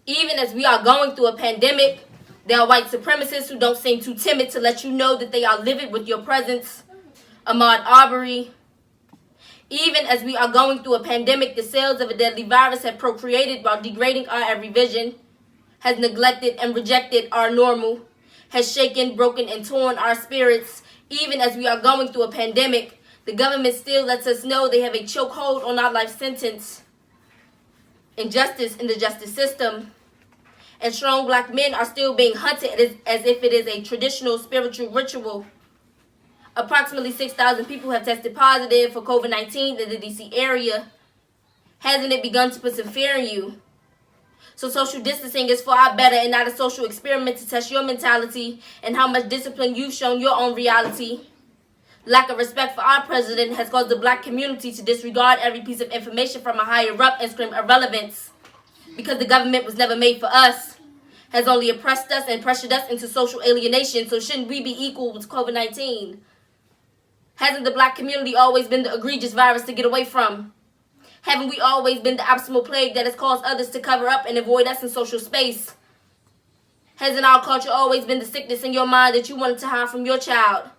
Even as we are going through a pandemic, there are white supremacists who don't seem too timid to let you know that they are livid with your presence. Ahmaud Arbery. Even as we are going through a pandemic, the cells of a deadly virus have procreated while degrading our every vision, has neglected and rejected our normal, has shaken, broken, and torn our spirits. Even as we are going through a pandemic, the government still lets us know they have a chokehold on our life sentence. Injustice in the justice system. And strong black men are still being hunted as if it is a traditional spiritual ritual. Approximately 6,000 people have tested positive for COVID-19 in the DC area. Hasn't it begun to put some fear in you? So social distancing is for our better and not a social experiment to test your mentality and how much discipline you've shown your own reality. Lack of respect for our president has caused the black community to disregard every piece of information from a higher up and scream irrelevance. Because the government was never made for us, has only oppressed us and pressured us into social alienation, so shouldn't we be equal with COVID-19? Hasn't the black community always been the egregious virus to get away from? Haven't we always been the abysmal plague that has caused others to cover up and avoid us in social space? Hasn't our culture always been the sickness in your mind that you wanted to hide from your child?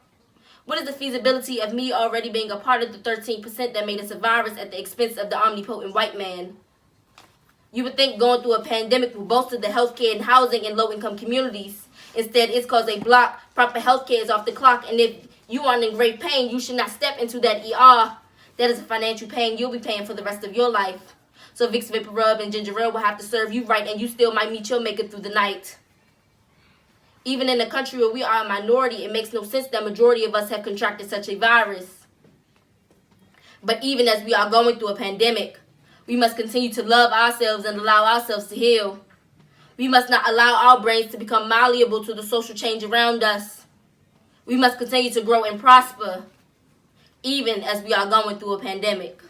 What is the feasibility of me already being a part of the 13% that made us a virus at the expense of the omnipotent white man? You would think going through a pandemic will bolster the healthcare and housing in low-income communities. Instead, it's caused a block. Proper healthcare is off the clock, and if you are in great pain, you should not step into that ER. That is a financial pain you'll be paying for the rest of your life. So Vicks Vapor Rub and ginger ale will have to serve you right, and you still might meet your maker through the night. Even in a country where we are a minority, it makes no sense that majority of us have contracted such a virus. But even as we are going through a pandemic, we must continue to love ourselves and allow ourselves to heal. We must not allow our brains to become malleable to the social change around us. We must continue to grow and prosper, even as we are going through a pandemic.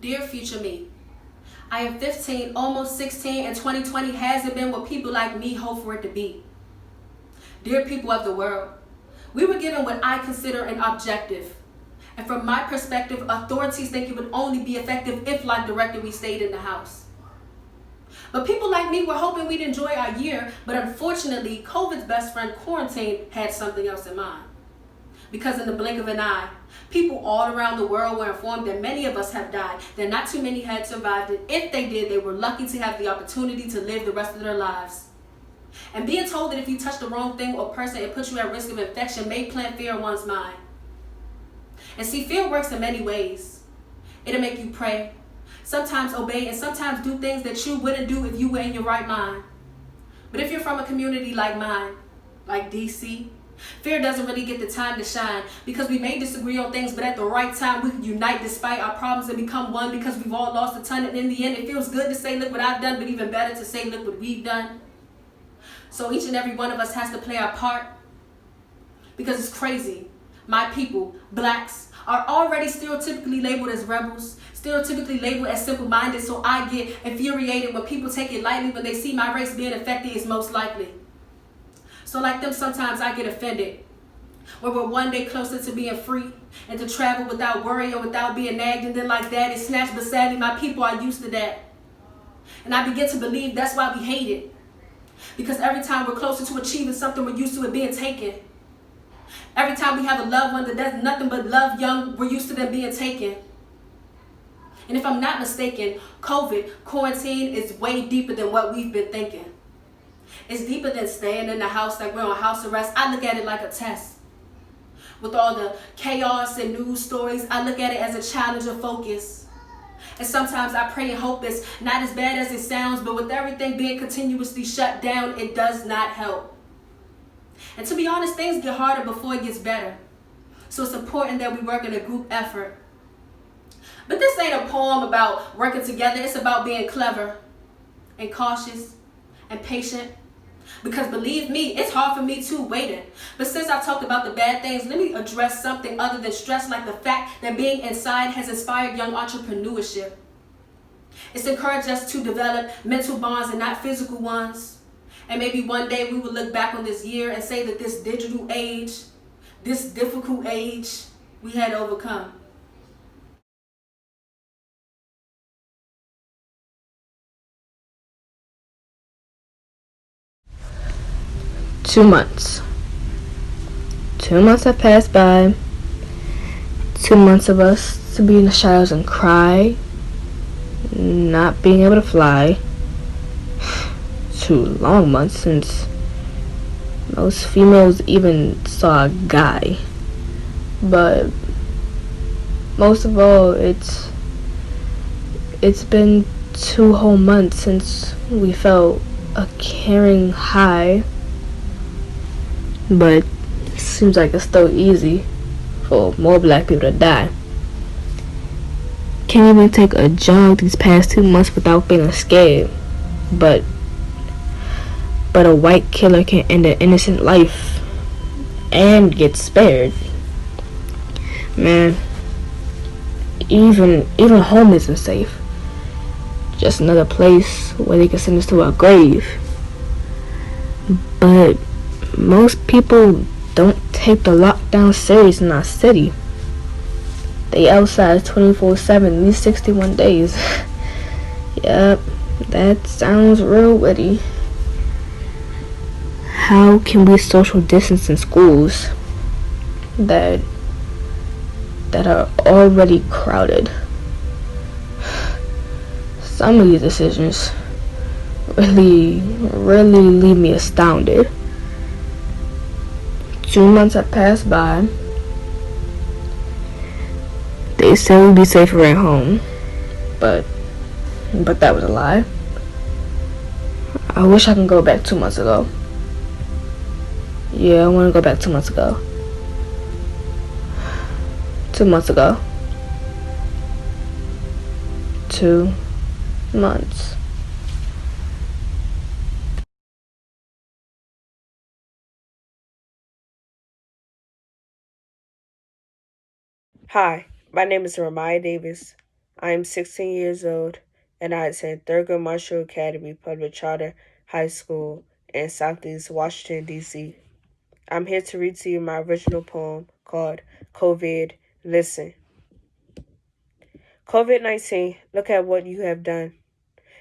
Dear future me, I am 15, almost 16, and 2020 hasn't been what people like me hope for it to be. Dear people of the world, we were given what I consider an objective. And from my perspective, authorities think it would only be effective if, like directed, we stayed in the house. But people like me were hoping we'd enjoy our year, but unfortunately, COVID's best friend, quarantine, had something else in mind. Because in the blink of an eye, people all around the world were informed that many of us have died, that not too many had survived, and if they did, they were lucky to have the opportunity to live the rest of their lives. And being told that if you touch the wrong thing or person, it puts you at risk of infection may plant fear in one's mind. And see, fear works in many ways. It'll make you pray, sometimes obey, and sometimes do things that you wouldn't do if you were in your right mind. But if you're from a community like mine, like DC, fear doesn't really get the time to shine, because we may disagree on things, but at the right time we can unite despite our problems and become one, because we've all lost a ton, and in the end it feels good to say look what I've done, but even better to say look what we've done. So each and every one of us has to play our part, because it's crazy. My people, blacks, are already stereotypically labeled as rebels, stereotypically labeled as simple-minded, so I get infuriated when people take it lightly when they see my race being affected is most likely. So like them, sometimes I get offended when we're one day closer to being free and to travel without worry or without being nagged, and then like that it's snatched, but sadly my people are used to that. And I begin to believe that's why we hate it. Because every time we're closer to achieving something, we're used to it being taken. Every time we have a loved one that does nothing but love young, we're used to them being taken. And if I'm not mistaken, COVID, quarantine, is way deeper than what we've been thinking. It's deeper than staying in the house like we're on house arrest. I look at it like a test. With all the chaos and news stories, I look at it as a challenge of focus. And sometimes I pray and hope it's not as bad as it sounds, but with everything being continuously shut down, it does not help. And to be honest, things get harder before it gets better. So it's important that we work in a group effort. But this ain't a poem about working together. It's about being clever and cautious and patient. Because believe me, it's hard for me too waiting. But since I've talked about the bad things, let me address something other than stress, like the fact that being inside has inspired young entrepreneurship. It's encouraged us to develop mental bonds and not physical ones. And maybe one day we will look back on this year and say that this digital age, this difficult age we had to overcome. Two months. 2 months have passed by. 2 months of us to be in the shadows and cry, not being able to fly. 2 long months since most females even saw a guy. But most of all, it's been 2 whole months since we felt a caring high. But it seems like it's still easy for more black people to die. Can't even take a jog these past 2 months without feeling scared. But a white killer can end an innocent life and get spared. Man, even home isn't safe. Just another place where they can send us to our grave. But most people don't take the lockdown serious in our city. They outside 24/7 these 61 days. Yep, that sounds real witty. How can we social distance in schools that are already crowded? Some of these decisions really leave me astounded. 2 months have passed by. They said we'd be safer at home, but that was a lie. I wish I could go back 2 months ago. Yeah, I want to go back 2 months ago. 2 months ago. 2 months. Hi, my name is Mai Davis. I am 16 years old, and I attend Thurgood Marshall Academy Public Charter High School in Southeast Washington, D.C. I'm here to read to you my original poem called COVID, Listen. COVID-19, look at what you have done.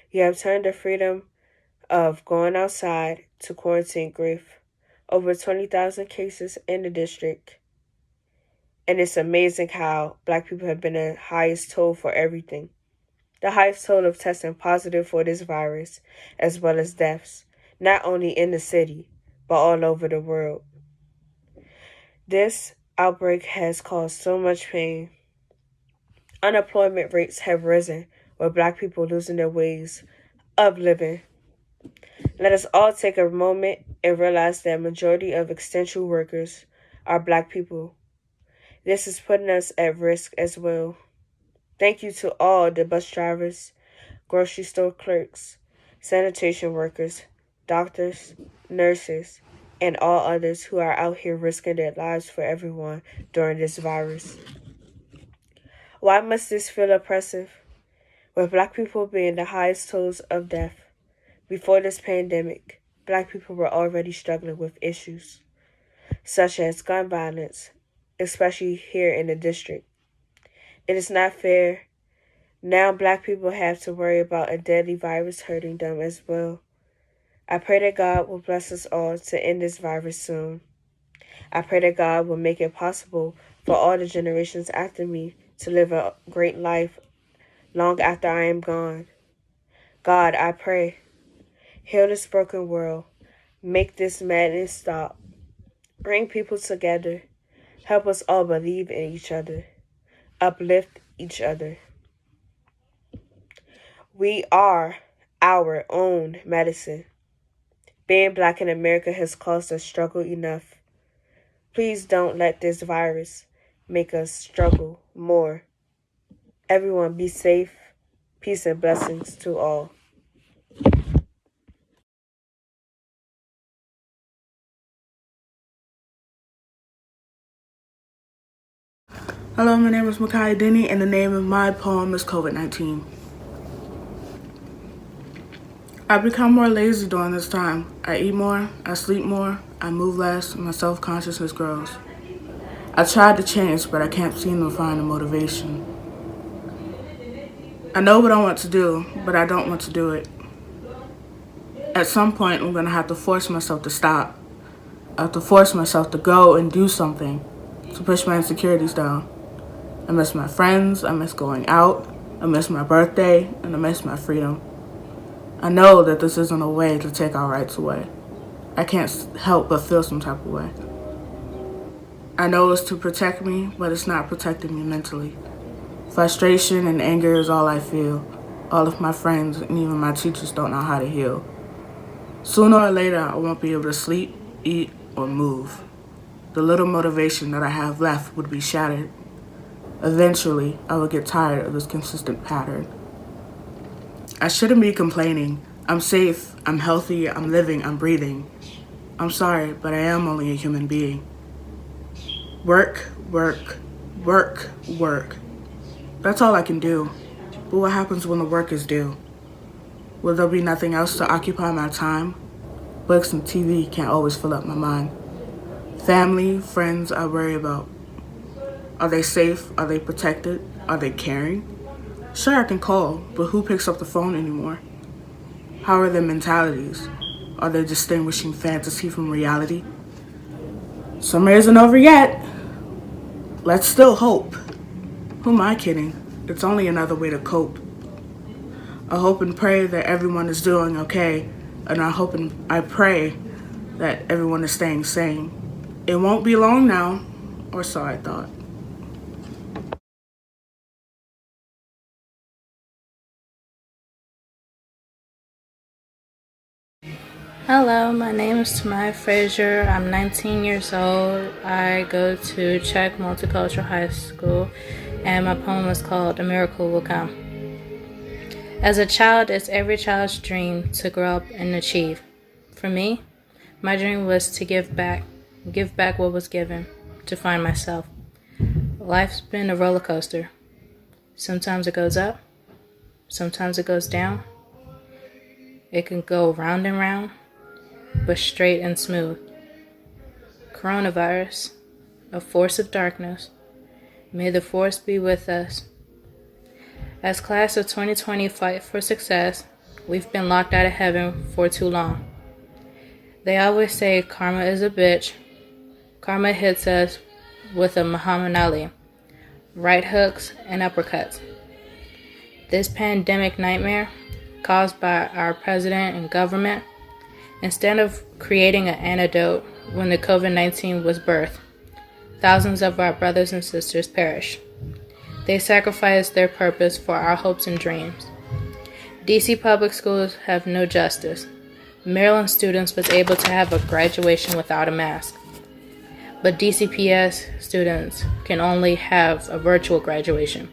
You have turned the freedom of going outside to quarantine grief. Over 20,000 cases in the district. And it's amazing how Black people have been the highest toll for everything. The highest toll of testing positive for this virus, as well as deaths, not only in the city, but all over the world. This outbreak has caused so much pain. Unemployment rates have risen, with Black people losing their ways of living. Let us all take a moment and realize that majority of essential workers are Black people. This is putting us at risk as well. Thank you to all the bus drivers, grocery store clerks, sanitation workers, doctors, nurses, and all others who are out here risking their lives for everyone during this virus. Why must this feel oppressive? With Black people being the highest tolls of death, before this pandemic, Black people were already struggling with issues such as gun violence, especially here in the district. It is not fair. Now Black people have to worry about a deadly virus hurting them as well. I pray that God will bless us all to end this virus soon. I pray that God will make it possible for all the generations after me to live a great life long after I am gone. God, I pray, heal this broken world. Make this madness stop. Bring people together. Help us all believe in each other. Uplift each other. We are our own medicine. Being Black in America has caused us struggle enough. Please don't let this virus make us struggle more. Everyone be safe. Peace and blessings to all. Hello, my name is McCauley Denny, and the name of my poem is COVID-19. I become more lazy during this time. I eat more, I sleep more, I move less, my self-consciousness grows. I tried to change, but I can't seem to find the motivation. I know what I want to do, but I don't want to do it. At some point, I'm going to have to force myself to stop. I have to force myself to go and do something to push my insecurities down. I miss my friends, I miss going out, I miss my birthday, and I miss my freedom. I know that this isn't a way to take our rights away. I can't help but feel some type of way. I know it's to protect me, but it's not protecting me mentally. Frustration and anger is all I feel. All of my friends and even my teachers don't know how to heal. Sooner or later, I won't be able to sleep, eat, or move. The little motivation that I have left would be shattered. Eventually, I will get tired of this consistent pattern. I shouldn't be complaining. I'm safe, I'm healthy, I'm living, I'm breathing. I'm sorry, but I am only a human being. Work, work, work, work. That's all I can do. But what happens when the work is due? Will there be nothing else to occupy my time? Books and TV can't always fill up my mind. Family, friends, I worry about. Are they safe? Are they protected? Are they caring? Sure, I can call, but who picks up the phone anymore? How are their mentalities? Are they distinguishing fantasy from reality? Summer isn't over yet. Let's still hope. Who am I kidding? It's only another way to cope. I hope and pray that everyone is doing okay, and I hope and I pray that everyone is staying sane. It won't be long now, or so I thought. Hello, my name is Mai Fraser. I'm 19 years old. I go to Czech Multicultural High School, and my poem is called A Miracle Will Come. As a child, it's every child's dream to grow up and achieve. For me, my dream was to give back what was given, to find myself. Life's been a roller coaster. Sometimes it goes up, sometimes it goes down. It can go round and round, but straight and smooth. Coronavirus, a force of darkness, may the force be with us. As class of 2020 fight for success, we've been locked out of heaven for too long. They always say karma is a bitch. Karma hits us with a Muhammad Ali, right hooks and uppercuts. This pandemic nightmare, caused by our president and government, instead of creating an antidote when the COVID-19 was birthed, thousands of our brothers and sisters perished. They sacrificed their purpose for our hopes and dreams. DC public schools have no justice. Maryland students was able to have a graduation without a mask. But DCPS students can only have a virtual graduation.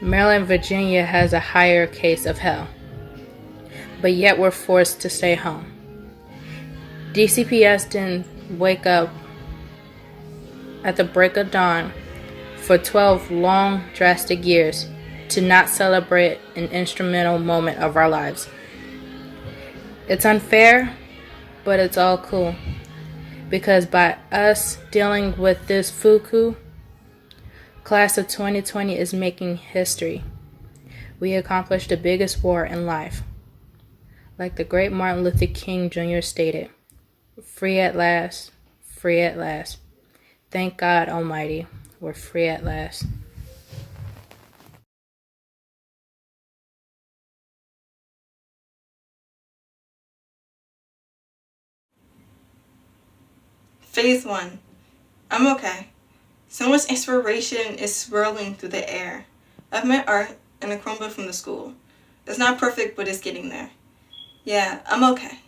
Maryland, Virginia has a higher case of hell, but yet we're forced to stay home. DCPS didn't wake up at the break of dawn for 12 long, drastic years to not celebrate an instrumental moment of our lives. It's unfair, but it's all cool, because by us dealing with this fuku, class of 2020 is making history. We accomplished the biggest war in life. Like the great Martin Luther King Jr. stated, free at last, free at last. Thank God Almighty, we're free at last. Phase 1. I'm okay. So much inspiration is swirling through the air. I've met art and a Chromebook from the school. It's not perfect, but it's getting there. Yeah, I'm okay.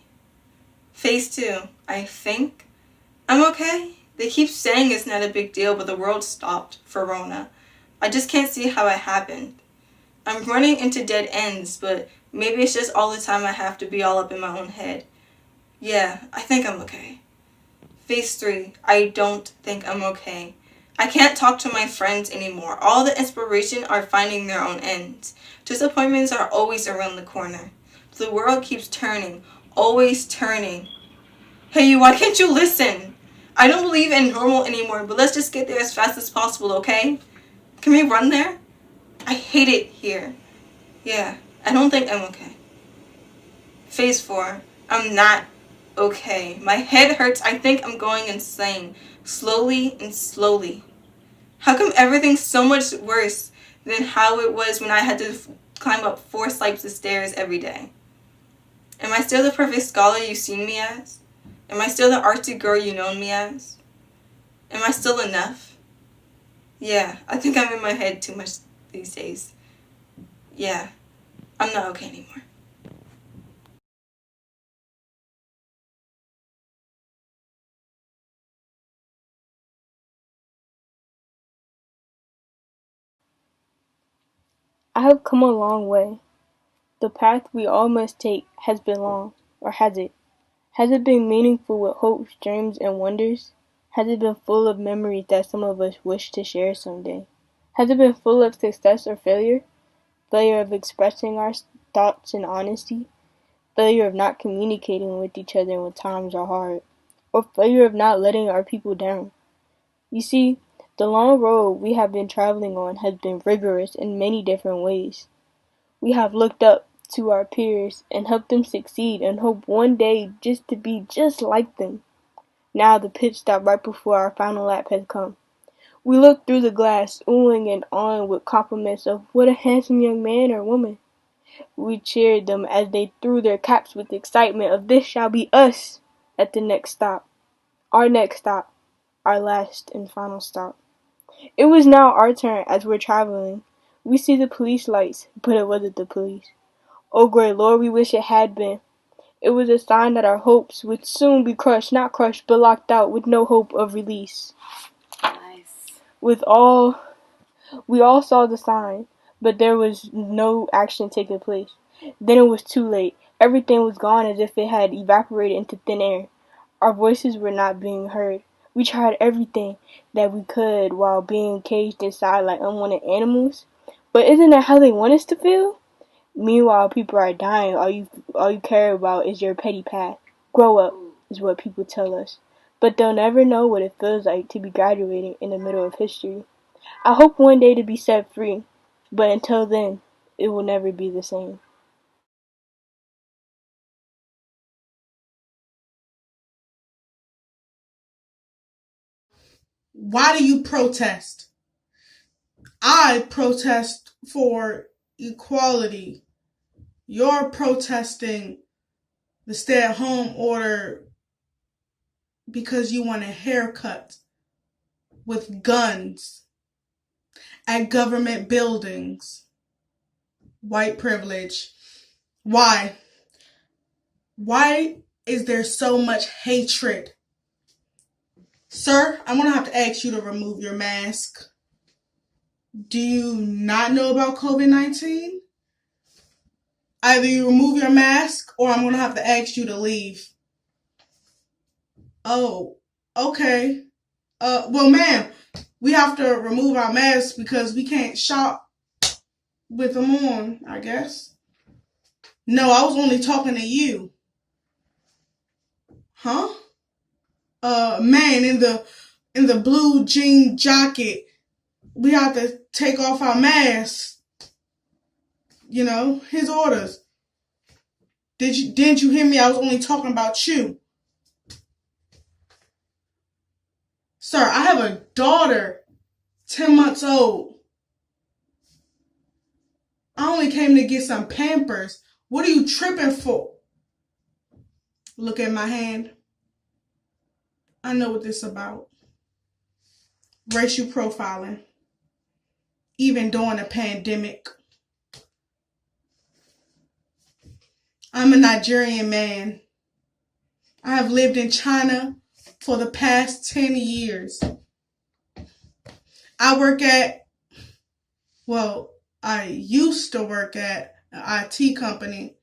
Phase 2. I think I'm okay. They keep saying it's not a big deal, but the world stopped for Rona. I just can't see how it happened. I'm running into dead ends, but maybe it's just all the time I have to be all up in my own head. Yeah, I think I'm okay. Phase 3. I don't think I'm okay. I can't talk to my friends anymore. All the inspiration are finding their own ends. Disappointments are always around the corner. The world keeps turning, always turning. Hey, why can't you listen? I don't believe in normal anymore, but let's just get there as fast as possible, okay? Can we run there? I hate it here. Yeah, I don't think I'm okay. Phase 4. I'm not okay. My head hurts. I think I'm going insane. Slowly and slowly. How come everything's so much worse than how it was when I had to climb up 4 flights of stairs every day? Am I still the perfect scholar you've seen me as? Am I still the artsy girl you know me as? Am I still enough? Yeah, I think I'm in my head too much these days. Yeah, I'm not okay anymore. I have come a long way. The path we all must take has been long, or has it? Has it been meaningful with hopes, dreams, and wonders? Has it been full of memories that some of us wish to share someday? Has it been full of success or failure? Failure of expressing our thoughts in honesty? Failure of not communicating with each other when times are hard? Or failure of not letting our people down? You see, the long road we have been traveling on has been rigorous in many different ways. We have looked up to our peers and helped them succeed and hope one day just to be just like them. Now the pit stop right before our final lap has come. We look through the glass, oohing and awing with compliments of what a handsome young man or woman. We cheered them as they threw their caps with excitement of this shall be us at the next stop. Our next stop. Our last and final stop. It was now our turn as we're traveling. We see the police lights, but it wasn't the police. Oh great Lord, we wish it had been. It was a sign that our hopes would soon be crushed, not crushed, but locked out with no hope of release. Nice. We all saw the sign, but there was no action taking place. Then it was too late. Everything was gone as if it had evaporated into thin air. Our voices were not being heard. We tried everything that we could while being caged inside like unwanted animals. But isn't that how they want us to feel? Meanwhile, people are dying. All you care about is your petty past. Grow up, is what people tell us. But they'll never know what it feels like to be graduating in the middle of history. I hope one day to be set free, but until then, it will never be the same. Why do you protest? I protest for equality. You're protesting the stay-at-home order because you want a haircut with guns at government buildings. White privilege. Why? Why is there so much hatred? Sir, I'm going to have to ask you to remove your mask. Do you not know about COVID-19? Either you remove your mask or I'm going to have to ask you to leave. Oh, okay. Well, ma'am, we have to remove our masks because we can't shop with them on, I guess. No, I was only talking to you. Huh? Man in the blue jean jacket, we have to take off our masks. You know, his orders. Didn't you hear me? I was only talking about you. Sir, I have a daughter, 10 months old. I only came to get some Pampers. What are you tripping for? Look at my hand. I know what this is about. Racial profiling. Even during a pandemic. I'm a Nigerian man. I have lived in China for the past 10 years. I used to work at an IT company.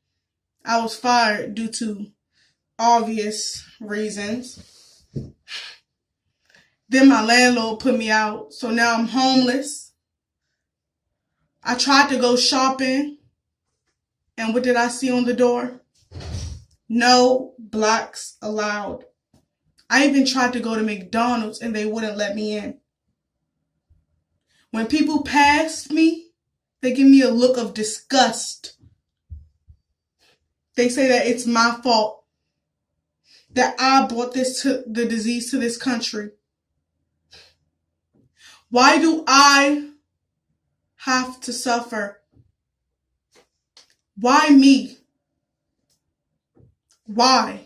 I was fired due to obvious reasons. Then my landlord put me out, so now I'm homeless. I tried to go shopping, and what did I see on the door? No blacks allowed. I even tried to go to McDonald's and they wouldn't let me in. When people pass me, they give me a look of disgust. They say that it's my fault, that I brought the disease to this country. Why do I have to suffer? Why me? Why?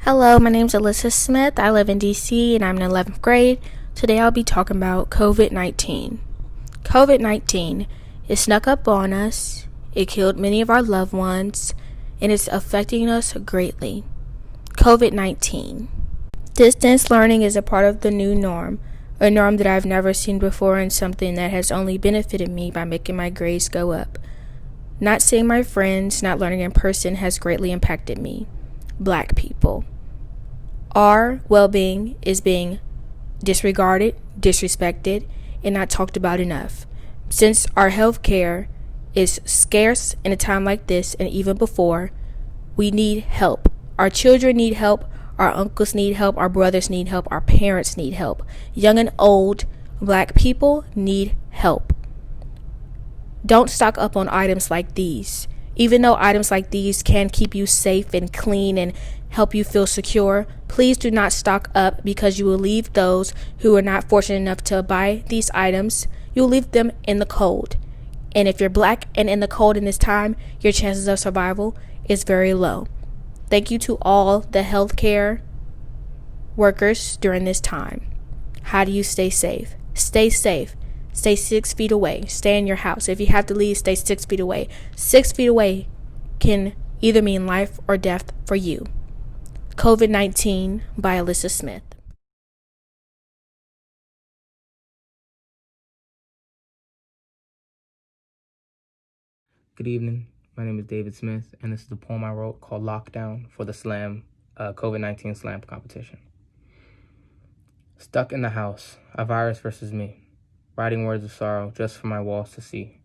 Hello, my name is Alyssa Smith. I live in DC and I'm in 11th grade. Today I'll be talking about COVID-19. COVID-19, it snuck up on us, it killed many of our loved ones, and it's affecting us greatly. COVID-19. Distance learning is a part of the new norm, a norm that I've never seen before and something that has only benefited me by making my grades go up. Not seeing my friends, not learning in person has greatly impacted me. Black people. Our well-being is being disregarded, disrespected, and not talked about enough. Since our health care is scarce in a time like this and even before, we need help. Our children need help, our uncles need help, our brothers need help, our parents need help. Young and old, Black people need help. Don't stock up on items like these. Even though items like these can keep you safe and clean and help you feel secure, please do not stock up because you will leave those who are not fortunate enough to buy these items, you'll leave them in the cold. And if you're Black and in the cold in this time, your chances of survival is very low. Thank you to all the healthcare workers during this time. How do you stay safe? Stay safe. Stay 6 feet away. Stay in your house. If you have to leave, stay 6 feet away. 6 feet away can either mean life or death for you. COVID-19 by Alyssa Smith. Good evening. My name is David Smith, and this is the poem I wrote called Lockdown for the Slam, COVID-19 Slam competition. Stuck in the house, a virus versus me. Writing words of sorrow just for my walls to see.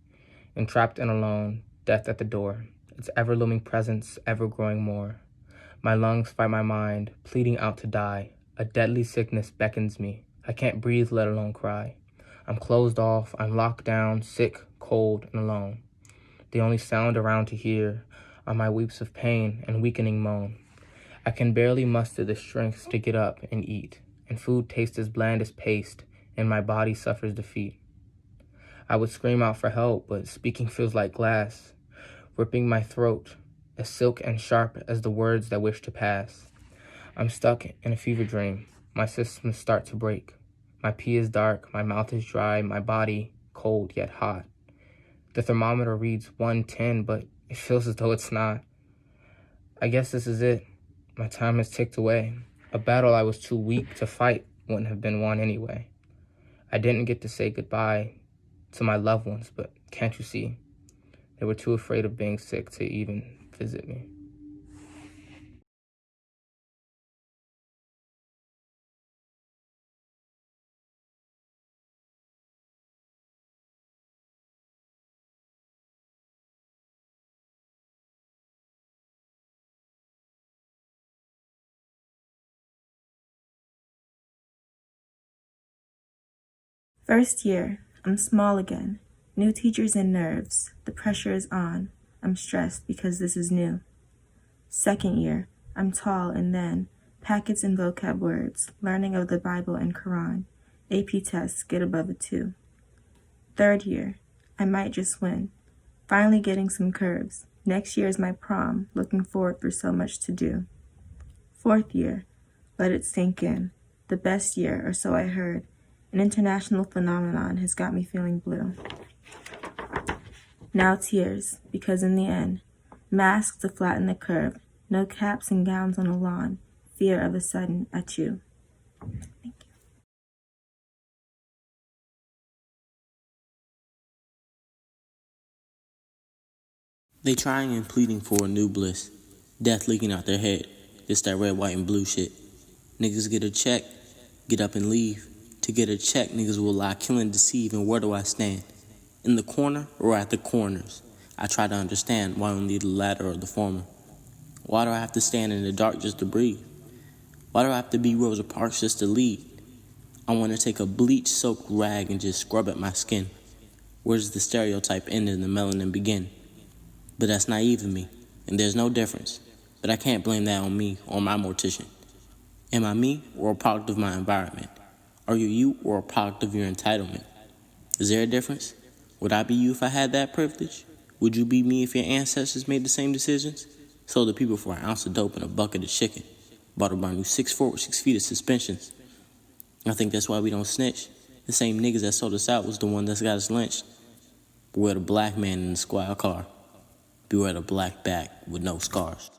Entrapped and alone, death at the door. Its ever-looming presence, ever-growing more. My lungs fight my mind, pleading out to die. A deadly sickness beckons me. I can't breathe, let alone cry. I'm closed off, I'm locked down, sick, cold, and alone. The only sound around to hear are my weeps of pain and weakening moan. I can barely muster the strength to get up and eat, and food tastes as bland as paste, and my body suffers defeat. I would scream out for help, but speaking feels like glass, ripping my throat, as silk and sharp as the words that wish to pass. I'm stuck in a fever dream. My systems start to break. My pee is dark, my mouth is dry, my body cold yet hot. The thermometer reads 110, but it feels as though it's not. I guess this is it. My time has ticked away. A battle I was too weak to fight wouldn't have been won anyway. I didn't get to say goodbye to my loved ones, but can't you see? They were too afraid of being sick to even visit me. First year, I'm small again. New teachers and nerves. The pressure is on. I'm stressed because this is new. Second year, I'm tall and then packets and vocab words, learning of the Bible and Quran. AP tests get above a 2. Third year, I might just win. Finally getting some curves. Next year is my prom, looking forward for so much to do. Fourth year, let it sink in. The best year, or so I heard. An international phenomenon has got me feeling blue. Now tears, because in the end, masks to flatten the curve, no caps and gowns on a lawn, fear of a sudden at you. Thank you. They trying and pleading for a new bliss. Death leaking out their head. It's that red, white, and blue shit. Niggas get a check, get up and leave. To get a check, niggas will lie, kill and deceive, and where do I stand? In the corner or at the corners? I try to understand why only the latter or the former. Why do I have to stand in the dark just to breathe? Why do I have to be Rosa Parks just to lead? I want to take a bleach-soaked rag and just scrub at my skin. Where does the stereotype end and the melanin begin? But that's naive of me, and there's no difference. But I can't blame that on me or my mortician. Am I me or a product of my environment? Are you or a product of your entitlement? Is there a difference? Would I be you if I had that privilege? Would you be me if your ancestors made the same decisions? Sold the people for an ounce of dope and a bucket of chicken. Bought a brand new 6'4" with 6 feet of suspensions. I think that's why we don't snitch. The same niggas that sold us out was the one that's got us lynched. Beware the black man in the squad car. Beware the black back with no scars.